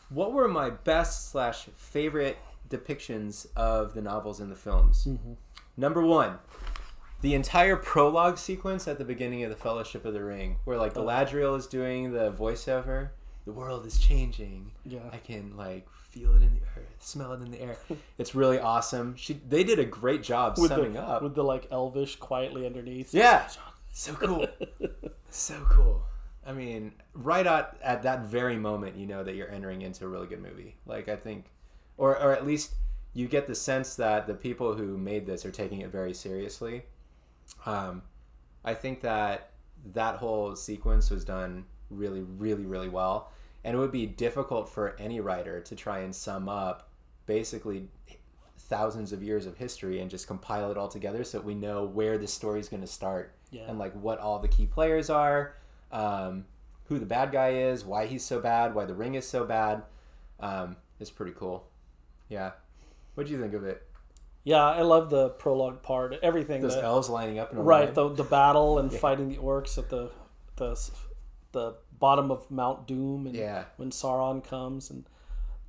what were my best / favorite depictions of the novels and the films? Number one, the entire prologue sequence at the beginning of the Fellowship of the Ring, where like Galadriel is doing the voiceover. The world is changing. Yeah, I can like feel it in the earth, smell it in the air. It's really awesome. They did a great job summing up with the like Elvish quietly underneath. Yeah, so cool, so cool. I mean, right at that very moment, you know that you're entering into a really good movie. Like I think, or at least you get the sense that the people who made this are taking it very seriously. I think that whole sequence was done really, really, really well. And it would be difficult for any writer to try and sum up basically thousands of years of history and just compile it all together so that we know where the story's going to start and like what all the key players are, who the bad guy is, why he's so bad, why the ring is so bad. It's pretty cool. Yeah. What do you think of it? Yeah, I love the prologue part. Everything. Those elves lining up in a line. The battle and fighting the orcs at the bottom of Mount Doom, and when Sauron comes, and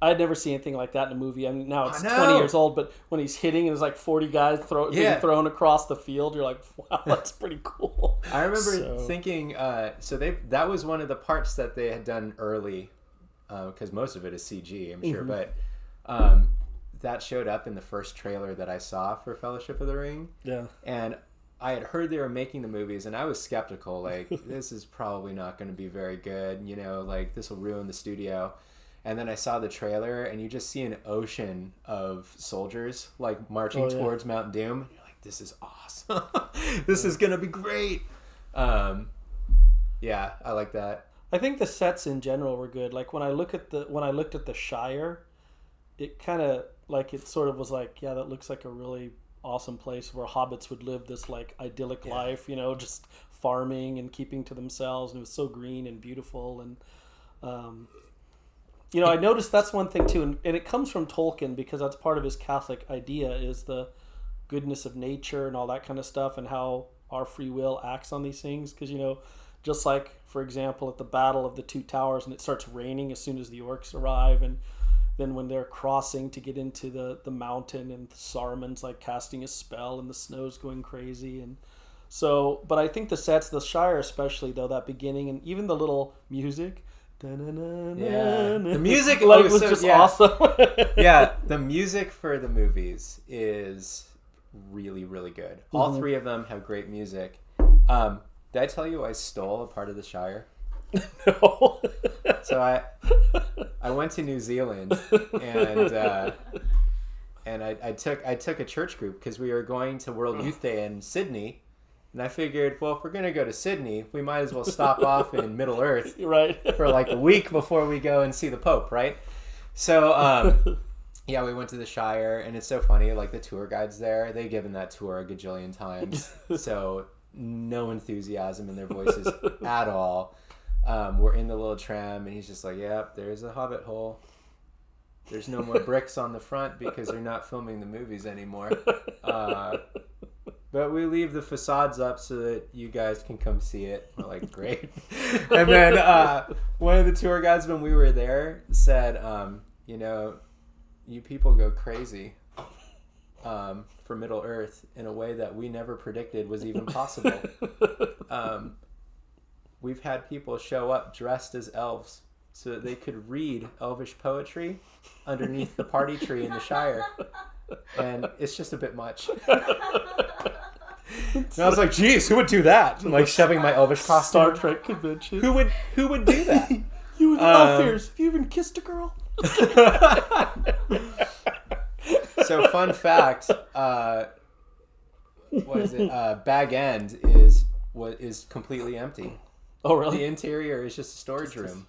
I'd never seen anything like that in a movie. I mean, now it's 20 years old, but when he's hitting and there's like 40 guys being thrown across the field, you're like, wow, that's pretty cool. I remember thinking, that was one of the parts that they had done early, because most of it is CG, I'm sure, but that showed up in the first trailer that I saw for Fellowship of the Ring. Yeah, and I had heard they were making the movies, and I was skeptical. Like, this is probably not going to be very good. You know, like, this will ruin the studio. And then I saw the trailer, and you just see an ocean of soldiers, like, marching towards Mount Doom. And you're like, this is awesome. This is going to be great. Yeah, I like that. I think the sets in general were good. Like, when I looked at the Shire, it kind of, like, it sort of was like, yeah, that looks like a really awesome place where hobbits would live this like idyllic life, you know, just farming and keeping to themselves, and it was so green and beautiful. And you know, I noticed that's one thing too, and it comes from Tolkien, because that's part of his Catholic idea, is the goodness of nature and all that kind of stuff, and how our free will acts on these things. Because, you know, just like, for example, at the Battle of the Two Towers, and it starts raining as soon as the orcs arrive, and then when they're crossing to get into the mountain, and Saruman's like casting a spell and the snow's going crazy. And so, but I think the sets, the Shire especially, though, that beginning, and even the little music, the music like, was just awesome. Yeah, the music for the movies is really, really good. All three of them have great music. Did I tell you I stole a part of the Shire? No. So I went to New Zealand, and I took a church group because we were going to World Youth Day in Sydney, and I figured, well, if we're gonna go to Sydney, we might as well stop off in Middle Earth, right, for like a week before we go and see the Pope, right? So yeah, we went to the Shire, and it's so funny. Like, the tour guides there, they've given that tour a gajillion times, so no enthusiasm in their voices at all. We're in the little tram, and he's just like, yep, there's a hobbit hole. There's no more bricks on the front because they're not filming the movies anymore. But we leave the facades up so that you guys can come see it. We're like, great. And then one of the tour guides when we were there said, you know, you people go crazy for Middle Earth in a way that we never predicted was even possible. We've had people show up dressed as elves so that they could read elvish poetry underneath the party tree in the Shire. And it's just a bit much. And I was like, geez, who would do that? I'm like shoving my elvish costume. Star Trek convention. Who would do that? You and Elfirs, have you even kissed a girl? So, fun fact, what is it? Bag End is completely empty. Oh, really? The interior is just a storage room.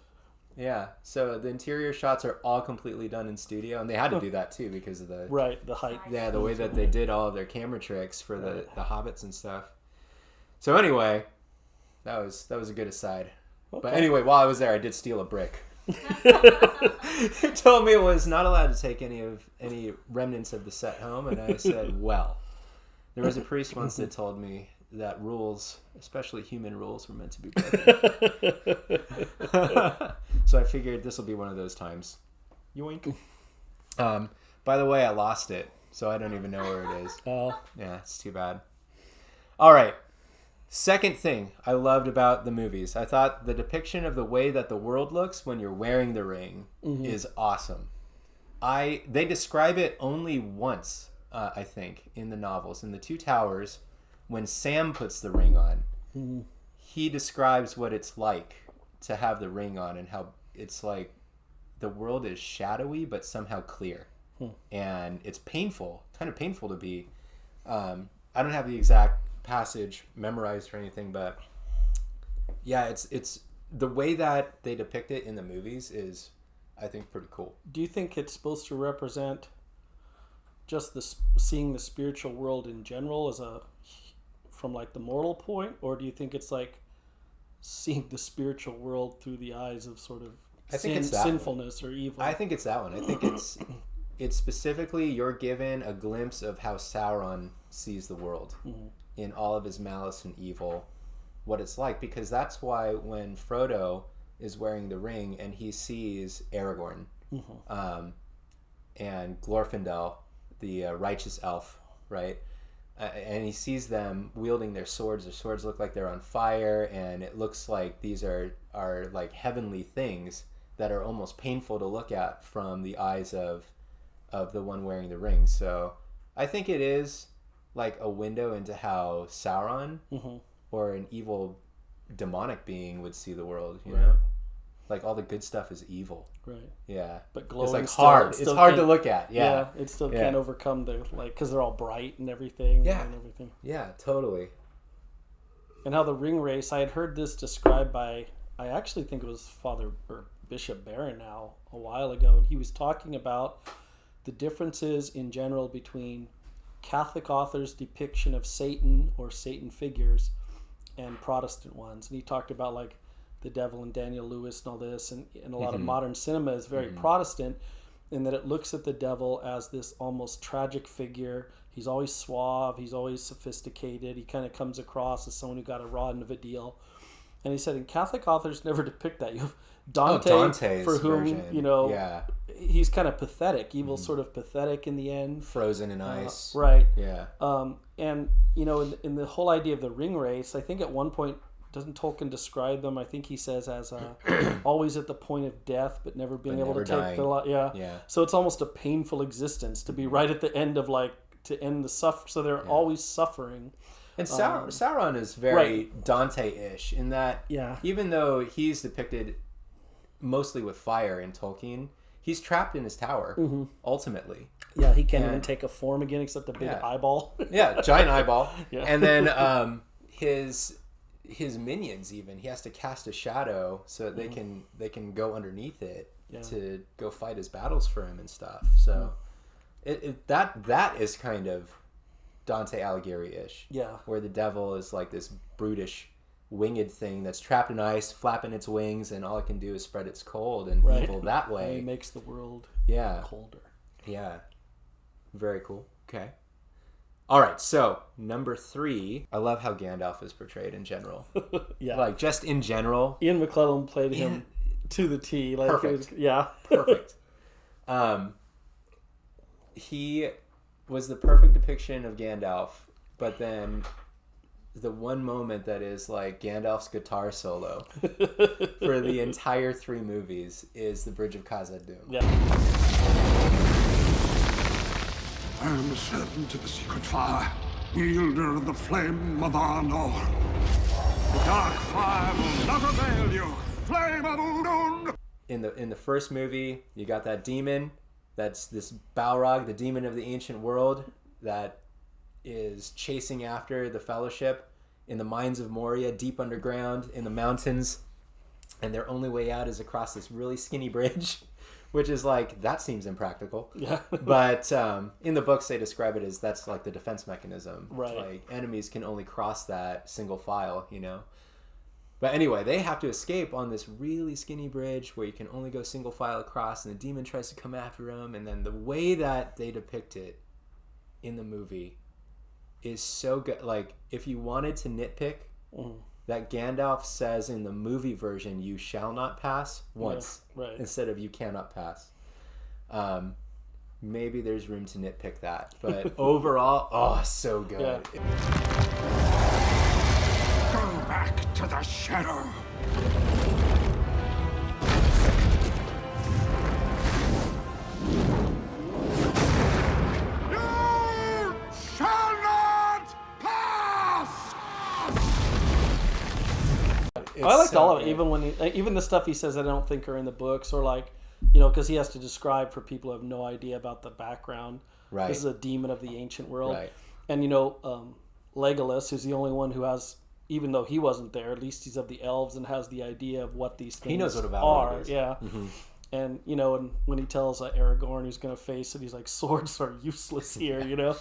Yeah. So the interior shots are all completely done in studio, and they had to do that too because of the height. Yeah, the way that they did all of their camera tricks for the hobbits and stuff. So anyway, that was a good aside. Okay. But anyway, while I was there, I did steal a brick. It told me it was not allowed to take any remnants of the set home, and I said, well, there was a priest once that told me that rules, especially human rules, were meant to be broken. So I figured this will be one of those times. Yoink. By the way, I lost it, so I don't even know where it is. Oh. Yeah, it's too bad. All right. Second thing I loved about the movies, I thought the depiction of the way that the world looks when you're wearing the ring is awesome. They describe it only once, I think, in the novels. In The Two Towers, when Sam puts the ring on, he describes what it's like to have the ring on and how it's like the world is shadowy but somehow clear. And it's painful, kind of painful to be. I don't have the exact passage memorized or anything, but yeah, it's the way that they depict it in the movies is, I think, pretty cool. Do you think it's supposed to represent just seeing the spiritual world in general from like the mortal point, or do you think it's like seeing the spiritual world through the eyes of sort of sinfulness or evil? I think it's that one. I think it's specifically you're given a glimpse of how Sauron sees the world in all of his malice and evil, what it's like, because that's why when Frodo is wearing the ring and he sees Aragorn and Glorfindel, the righteous elf, right? And he sees them wielding their swords. Their swords look like they're on fire, and it looks like these are like heavenly things that are almost painful to look at from the eyes of the one wearing the ring. So I think it is like a window into how Sauron or an evil demonic being would see the world, you know? Like all the good stuff is evil. Right. Yeah. But glowing it's like hard. It's hard to look at. Yeah. It still can't overcome because they're all bright and everything. Yeah. And everything. Yeah, totally. And how the ring race, I had heard this described by, I actually think it was Father or Bishop Barron now a while ago, and he was talking about the differences in general between Catholic authors' depiction of Satan or Satan figures and Protestant ones. And he talked about like the devil and Daniel Lewis and all this, and a lot of modern cinema is very Protestant in that it looks at the devil as this almost tragic figure. He's always suave, he's always sophisticated, he kind of comes across as someone who got a raw end of a deal. And he said, in Catholic authors never depict that. You have Dante, for whom, version. He's kind of pathetic. Evil's sort of pathetic in the end. Frozen in ice. Right. Yeah. And, in the whole idea of the ring race, I think at one point, doesn't Tolkien describe them? I think he says as always at the point of death, but never being able to take the life. Yeah. So it's almost a painful existence to be right at the end of to end the suffer. So they're always suffering. And Sauron is very Dante-ish in that even though he's depicted mostly with fire in Tolkien, he's trapped in his tower, ultimately. Yeah, he can't even take a form again except a big eyeball. Giant eyeball. Yeah. And then his minions, even, he has to cast a shadow so that they can go underneath it to go fight his battles for him and stuff. So that is kind of Dante Alighieri-ish. Yeah. Where the devil is like this brutish winged thing that's trapped in ice, flapping its wings, and all it can do is spread its cold and evil that way. And it makes the world colder. Yeah. Very cool. Okay. All right, so number 3, I love how Gandalf is portrayed in general. Like just in general. Ian McClellan played him to the T. Like perfect. Perfect. He was the perfect depiction of Gandalf, but then the one moment that is like Gandalf's guitar solo for the entire 3 movies is the Bridge of Khazad-dûm. Yeah. I am a servant of the secret fire, wielder of the flame of Arnor. The dark fire will not avail you, flame of Udun! In the first movie, you got that demon. That's this Balrog, the demon of the ancient world, that is chasing after the Fellowship in the mines of Moria, deep underground in the mountains, and their only way out is across this really skinny bridge, which is like, that seems impractical. Yeah. But in the books, they describe it as that's like the defense mechanism. Right. Like enemies can only cross that single file, But anyway, they have to escape on this really skinny bridge where you can only go single file across, and the demon tries to come after them. And then the way that they depict it in the movie is so good. Like, if you wanted to nitpick, that Gandalf says in the movie version, "You shall not pass," once, instead of "You cannot pass." Maybe there's room to nitpick that, but overall, oh, so good. Yeah. Go back to the shadow. You shall not pass! I liked so all of it, good. even the stuff he says I don't think are in the books, or like, you know, because he has to describe for people who have no idea about the background. Right. This is a demon of the ancient world. Right. And, you know, Legolas, who's the only one who has, even though he wasn't there, at least he's of the elves and has the idea of what these things knows what a Balrog are. is. Yeah. Mm-hmm. And, you know, and when he tells Aragorn who's going to face it, he's like, swords are useless here, you know?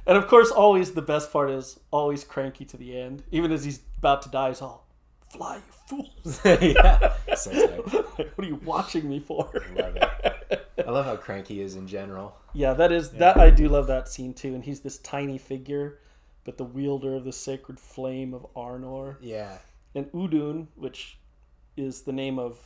And, of course, always the best part is always cranky to the end. Even as he's about to die, he's all, fly, you fools. Yeah. So tight. What are you watching me for? I love it. I love how cranky he is in general. Yeah, that I do love that scene too. And he's this tiny figure, but the wielder of the sacred flame of Arnor. Yeah. And Udun, which is the name of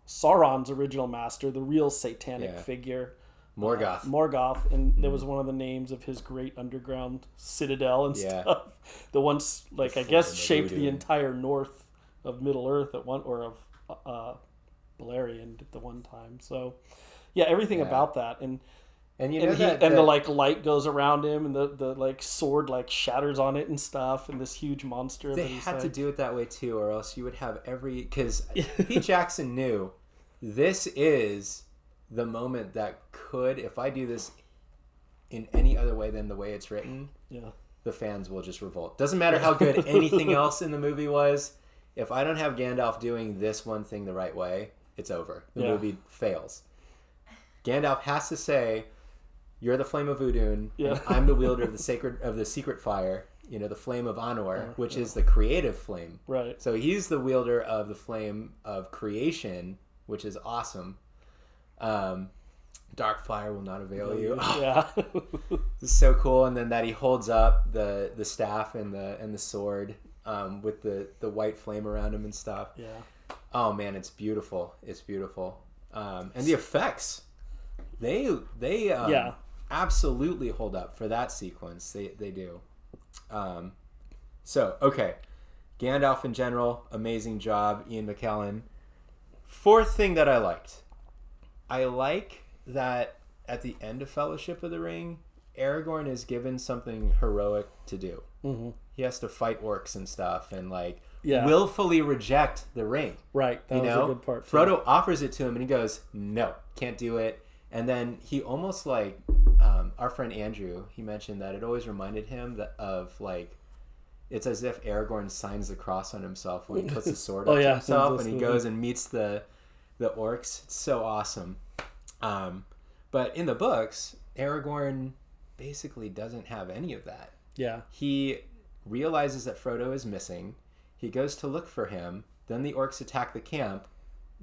Sauron's original master, the real satanic figure. Morgoth. Morgoth, and that was one of the names of his great underground citadel and stuff. The ones, like, I guess, shaped the entire north of Middle Earth at one, or of Beleriand at the one time. So, yeah, everything about that, and you know the like light goes around him, and the like sword like shatters on it and stuff, and this huge monster. They had to do it that way too, or else you would have because Pete Jackson knew this is the moment that could, if I do this in any other way than the way it's written, the fans will just revolt. Doesn't matter how good anything else in the movie was. If I don't have Gandalf doing this one thing the right way, it's over. The movie fails. Gandalf has to say, "You're the flame of Udun, and I'm the wielder of the secret fire. You know, the flame of Anor, which is the creative flame. Right. So he's the wielder of the flame of creation, which is awesome. Dark fire will not avail you. Yeah. This is so cool. And then that he holds up the staff and the sword with the white flame around him and stuff. Yeah. Oh man, it's beautiful. It's beautiful. And the effects, they absolutely hold up for that sequence. They do. So okay, Gandalf in general, amazing job, Ian McKellen. Fourth thing that I like that at the end of Fellowship of the Ring, Aragorn is given something heroic to do. Mm-hmm. He has to fight orcs and stuff, and willfully reject the ring. Right, that was a good part. Frodo offers it to him, and he goes, "No, can't do it." And then he almost our friend Andrew, he mentioned that it always reminded him of it's as if Aragorn signs the cross on himself when he puts his sword up to himself, and he goes and meets the orcs. It's so awesome. But in the books, Aragorn basically doesn't have any of that. Yeah. He realizes that Frodo is missing. He goes to look for him. Then the orcs attack the camp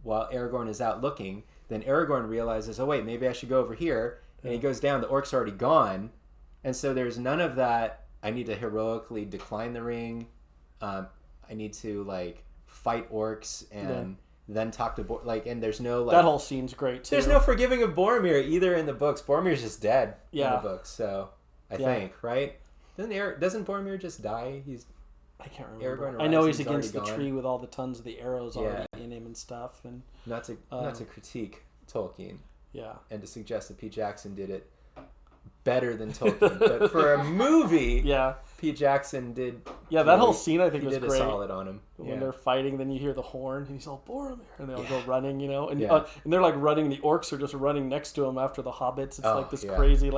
while Aragorn is out looking. Then Aragorn realizes, oh wait, maybe I should go over here. And he goes down. The orcs are already gone. And so there's none of that, I need to heroically decline the ring. I need to fight orcs and then talk to and there's no that whole scene's great too. There's no forgiving of Boromir either in the books. Boromir's just dead in the books. So I think, right? Doesn't Boromir just die? I can't remember. Aragorn I know arrives, he's against the gone. tree with all the tons of the arrows already in him and stuff. And not to critique Tolkien. Yeah. And to suggest that Pete Jackson did it better than Tolkien, but for a movie, Pete Jackson did. Yeah, that whole scene I think was did great. A solid on him. When they're fighting, then you hear the horn, and he's all Boromir, and they all go running, and and they're running. The orcs are just running next to him after the hobbits. It's this crazy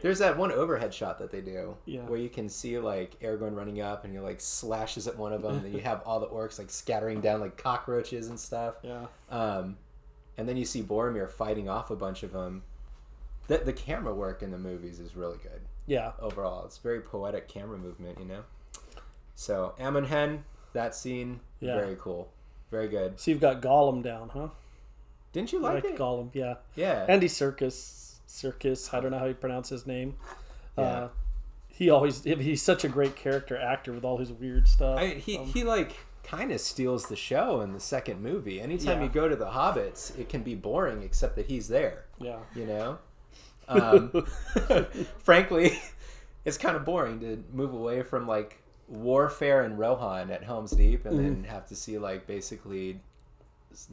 There's that one overhead shot that they do, where you can see Aragorn running up, and he slashes at one of them, and then you have all the orcs scattering down like cockroaches and stuff. Yeah. And then you see Boromir fighting off a bunch of them. The camera work in the movies is really good. Yeah. Overall, it's very poetic camera movement, So Amon Hen, that scene, very cool, very good. So you've got Gollum down, huh? Didn't you like it? Gollum, yeah. Yeah. Andy Serkis, I don't know how you pronounce his name. He's such a great character actor with all his weird stuff. He kind of steals the show in the second movie. Anytime Yeah. you go to the Hobbits, it can be boring except that he's there. Yeah. You know? Frankly, it's kind of boring to move away from like warfare and Rohan at Helm's Deep and then have to see like basically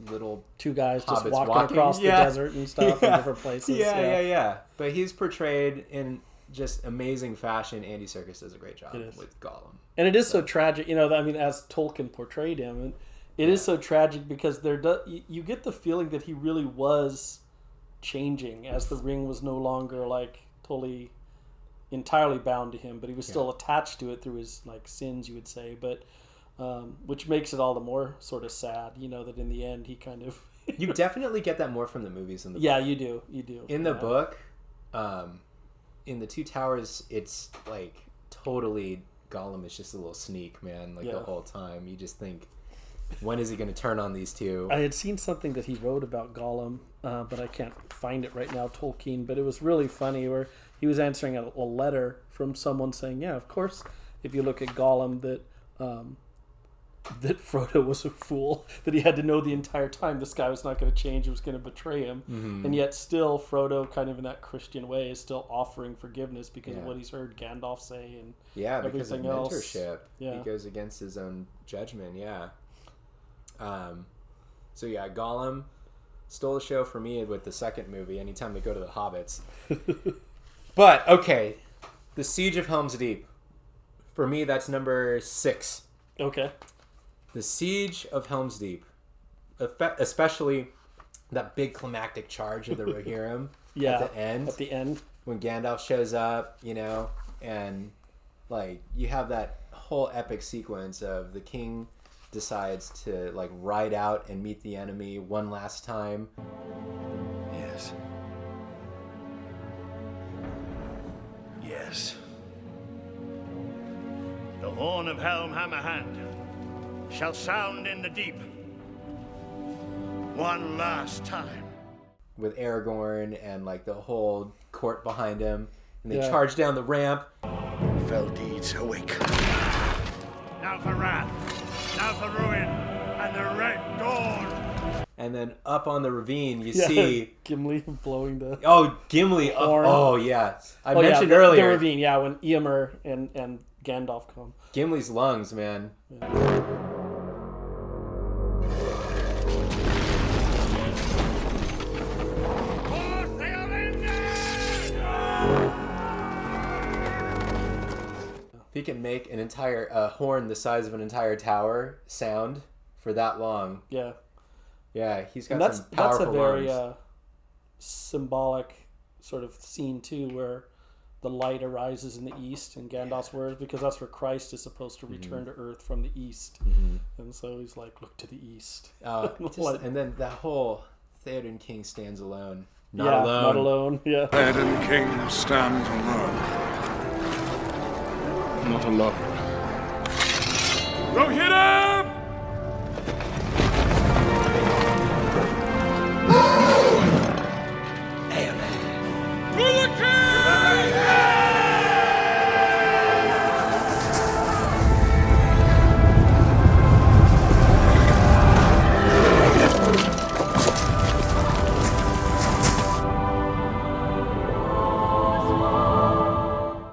little two guys just hobbits walking across the desert and stuff in different places. Yeah. But he's portrayed in just amazing fashion. Andy Serkis does a great job with Gollum. And it is so tragic, you know, I mean, as Tolkien portrayed him, and it is so tragic because you get the feeling that he really was changing as the ring was no longer like totally entirely bound to him, but he was still attached to it through his like sins, you would say, but which makes it all the more sort of sad, you know, that in the end he kind of You definitely get that more from the movies than the book. Yeah, you do. In the book, in the Two Towers, it's like totally Gollum is just a little sneak, man, like the whole time. You just think, when is he going to turn on these two? I had seen something that he wrote about Gollum, but I can't find it right now, Tolkien, but it was really funny where he was answering a letter from someone saying, yeah, of course, if you look at Gollum, that Frodo was a fool, that he had to know the entire time this guy was not going to change, he was going to betray him, and yet still Frodo, kind of in that Christian way, is still offering forgiveness because of what he's heard Gandalf say and because of everything else. mentorship. He goes against his own judgment. So Gollum stole the show for me with the second movie. Anytime they go to the Hobbits, but okay, the Siege of Helm's Deep. For me, that's number 6. Okay. The Siege of Helm's Deep, especially that big climactic charge of the Rohirrim at the end when Gandalf shows up, you know, and like you have that whole epic sequence of the king decides to like ride out and meet the enemy one last time. Yes. Yes. The horn of Helm Hammerhand shall sound in the deep one last time. With Aragorn and like the whole court behind him, and they charge down the ramp. Fell deeds awake. Now for wrath, now for ruin, and the Red Dawn. And then up on the ravine, you see Gimli blowing the Gimli. horn. I mentioned earlier the ravine. Yeah, when Eomer and Gandalf come. Gimli's lungs, man. He can make an entire horn the size of an entire tower sound for that long. Yeah. Yeah, he's got some powerful That's a very lungs. symbolic sort of scene too, where the light arises in the east in Gandalf's words, because that's where Christ is supposed to return to Earth from the east, and so he's like, look to the east. And then that whole Theoden King stands alone. Not alone. Yeah. Theoden King stands alone. Not alone. Rohirrim!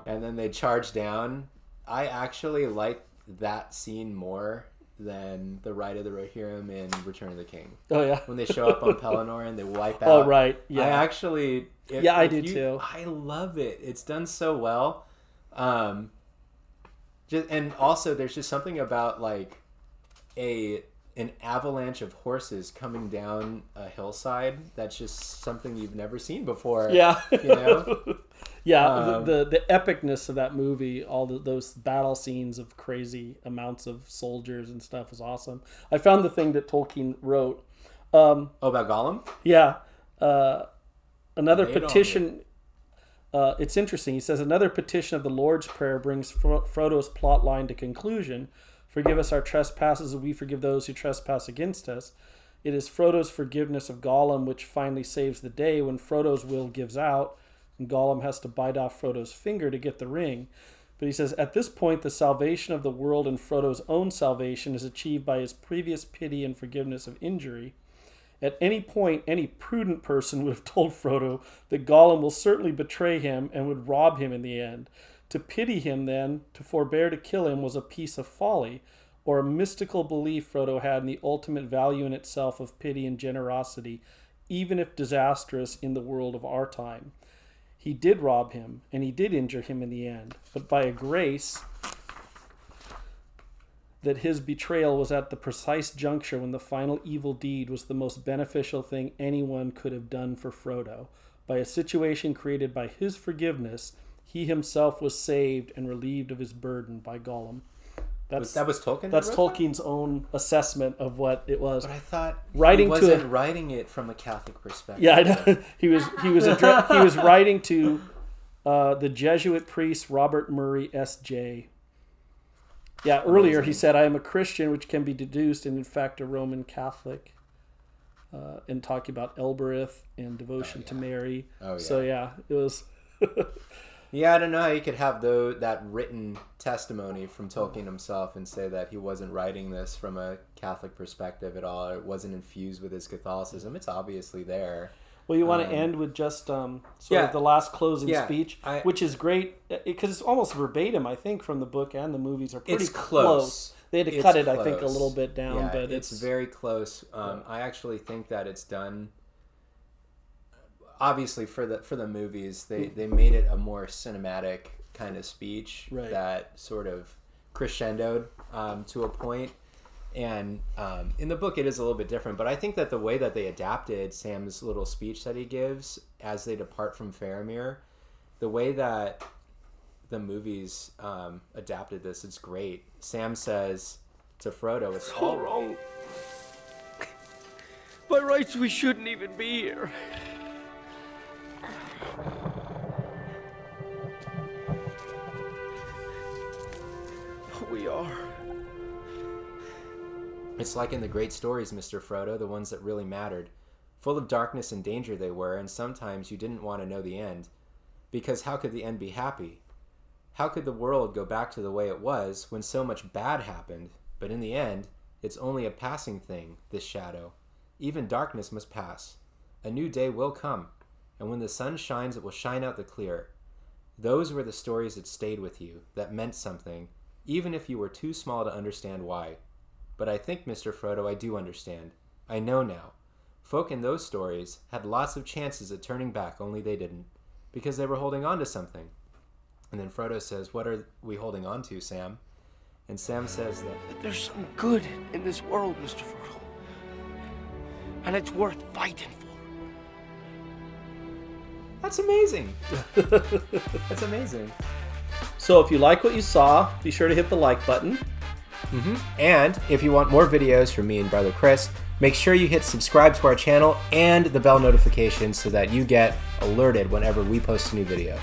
And then they charge down. I actually like that scene more than the Ride of the Rohirrim in Return of the King. Oh yeah. When they show up on Pelennor and they wipe out. Oh right. Yeah. I actually. I do too. I love it. It's done so well. And also there's just something about like an avalanche of horses coming down a hillside that's just something you've never seen before. Yeah. You know? Yeah, the epicness of that movie, all those battle scenes of crazy amounts of soldiers and stuff was awesome. I found the thing that Tolkien wrote. About Gollum? Yeah. Another petition. It's interesting. He says, another petition of the Lord's Prayer brings Frodo's plot line to conclusion. Forgive us our trespasses as we forgive those who trespass against us. It is Frodo's forgiveness of Gollum which finally saves the day when Frodo's will gives out and Gollum has to bite off Frodo's finger to get the ring. But he says, at this point, the salvation of the world and Frodo's own salvation is achieved by his previous pity and forgiveness of injury. At any point, any prudent person would have told Frodo that Gollum will certainly betray him and would rob him in the end. To pity him, then, to forbear to kill him, was a piece of folly, or a mystical belief Frodo had in the ultimate value in itself of pity and generosity, even if disastrous in the world of our time. He did rob him, and he did injure him in the end, but by a grace that his betrayal was at the precise juncture when the final evil deed was the most beneficial thing anyone could have done for Frodo. By a situation created by his forgiveness, he himself was saved and relieved of his burden by Gollum. That was Tolkien? That's Tolkien's own assessment of what it was. But I thought writing he wasn't writing it from a Catholic perspective. Yeah, I know. He was writing to the Jesuit priest Robert Murray S.J. Yeah, earlier he said, I am a Christian, which can be deduced, and in fact a Roman Catholic, and talking about Elbereth and devotion to Mary. Oh, yeah. So, yeah, it was... Yeah, I don't know how you could have that written testimony from Tolkien himself and say that he wasn't writing this from a Catholic perspective at all, or it wasn't infused with his Catholicism. It's obviously there. Well, you want to end with just of the last closing speech, which is great, because it's almost verbatim, I think, from the book and the movies are pretty close. They had to cut it, I think, a little bit down. But it's very close. I actually think that it's done... Obviously, for the movies, they made it a more cinematic kind of speech that sort of crescendoed to a point. And in the book, it is a little bit different. But I think that the way that they adapted Sam's little speech that he gives as they depart from Faramir, the way that the movies adapted this, it's great. Sam says to Frodo, it's all wrong. By rights, we shouldn't even be here. We are. It's like in the great stories, Mr. Frodo, the ones that really mattered. Full of darkness and danger they were, and sometimes you didn't want to know the end. Because how could the end be happy? How could the world go back to the way it was when so much bad happened? But in the end, it's only a passing thing, this shadow. Even darkness must pass. A new day will come, and when the sun shines, it will shine out the clear. Those were the stories that stayed with you, that meant something, even if you were too small to understand why. But I think, Mr. Frodo, I do understand. I know now. Folk in those stories had lots of chances at turning back, only they didn't, because they were holding on to something. And then Frodo says, what are we holding on to, Sam? And Sam says that there's some good in this world, Mr. Frodo. And it's worth fighting for. That's amazing. That's amazing. So if you like what you saw, be sure to hit the like button. And if you want more videos from me and brother Chris, make sure you hit subscribe to our channel and the bell notification so that you get alerted whenever we post a new video.